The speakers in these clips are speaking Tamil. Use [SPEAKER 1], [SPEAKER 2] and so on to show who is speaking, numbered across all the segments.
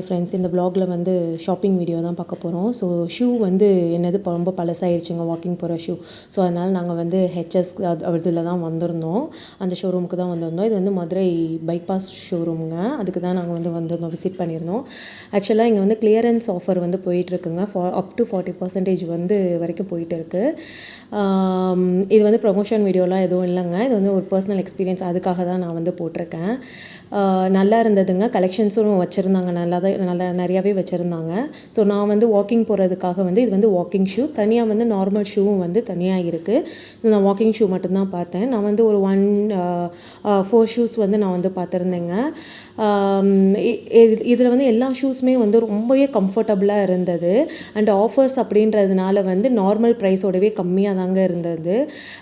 [SPEAKER 1] ஹாய் ஃப்ரெண்ட்ஸ், இந்த வ்ளாகில் வந்து ஷாப்பிங் வீடியோ தான் பார்க்க போகிறோம். ஸோ ஷூ வந்து என்னது ரொம்ப பழசாயிடுச்சுங்க, வாக்கிங் போகிற ஷூ. ஸோ அதனால் நாங்கள் வந்து ஹெச்எஸ் இதில் தான் வந்திருந்தோம், அந்த ஷோரூமுக்கு தான் வந்திருந்தோம். இது வந்து மதுரை பைபாஸ் ஷோரூமுங்க, அதுக்கு தான் நாங்கள் வந்து வந்திருந்தோம், விசிட் பண்ணியிருந்தோம். ஆக்சுவலாக இங்கே வந்து கிளியரன்ஸ் ஆஃபர் வந்து போயிட்டுருக்குங்க, அப் டு 40% வந்து வரைக்கும் போயிட்டு இருக்குது. இது வந்து ப்ரொமோஷன் வீடியோலாம் எதுவும் இல்லைங்க, இது வந்து ஒரு பர்சனல் எக்ஸ்பீரியன்ஸ், அதுக்காக தான் நான் வந்து போட்டிருக்கேன். நல்லா இருந்ததுங்க, கலெக்ஷன்ஸும் வச்சுருந்தாங்க, நல்லா நிறையாவே வச்சுருந்தாங்க. ஸோ நான் வந்து வாக்கிங் போகிறதுக்காக வந்து இது வந்து வாக்கிங் ஷூ, தனியாக வந்து நார்மல் ஷூவும் வந்து தனியாக இருக்குது. ஸோ நான் வாக்கிங் ஷூ மட்டும்தான் பார்த்தேன். நான் வந்து ஒரு 4 ஷூஸ் வந்து நான் வந்து பார்த்துருந்தேங்க. இதில் வந்து எல்லா ஷூஸுமே வந்து ரொம்பவே கம்ஃபர்டபுளாக இருந்தது. அண்ட் ஆஃபர்ஸ் அப்படின்றதுனால வந்து நார்மல் ப்ரைஸோடவே கம்மியாக தாங்க இருந்தது.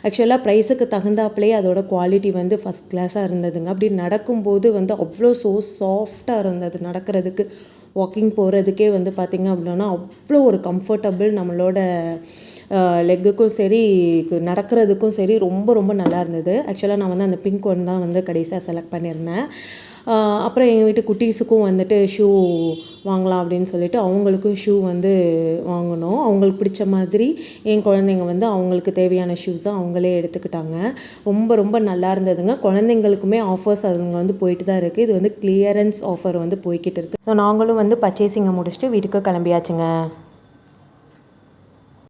[SPEAKER 1] ஆக்சுவலாக ப்ரைஸுக்கு தகுந்தாப்புலே அதோட குவாலிட்டி வந்து ஃபஸ்ட் கிளாஸாக இருந்ததுங்க. அப்படி நடக்கும்போது வந்து அவ்வளோ சாஃப்டாக இருந்தது. நடக்கிறதுக்கு, வாக்கிங் போகிறதுக்கே வந்து பார்த்திங்க அப்படின்னா அவ்வளோ ஒரு கம்ஃபர்டபுள், நம்மளோட லெக்குக்கும் சரி நடக்கிறதுக்கும் சரி ரொம்ப ரொம்ப நல்லா இருந்தது. ஆக்சுவலாக நான் வந்து அந்த பிங்க் ஒன் தான் வந்து கடைசியாக செலக்ட் பண்ணியிருந்தேன். அப்புறம் எங்கள் வீட்டு குட்டீஸுக்கும் வந்துட்டு ஷூ வாங்கலாம் அப்படின்னு சொல்லிட்டு அவங்களுக்கும் ஷூ வந்து வாங்கினோம். அவங்களுக்கு பிடிச்ச மாதிரி என் குழந்தைங்க வந்து அவங்களுக்கு தேவையான ஷூஸை அவங்களே எடுத்துக்கிட்டாங்க. ரொம்ப ரொம்ப நல்லா இருந்ததுங்க. குழந்தைங்களுக்குமே ஆஃபர்ஸ் அதுங்க வந்து போயிட்டு தான் இருக்குது. இது வந்து கிளியரன்ஸ் ஆஃபர் வந்து போய்கிட்டு இருக்குது. ஸோ நாங்களும் வந்து பர்ச்சேசிங்கை முடிச்சுட்டு வீட்டுக்கு கிளம்பியாச்சுங்க.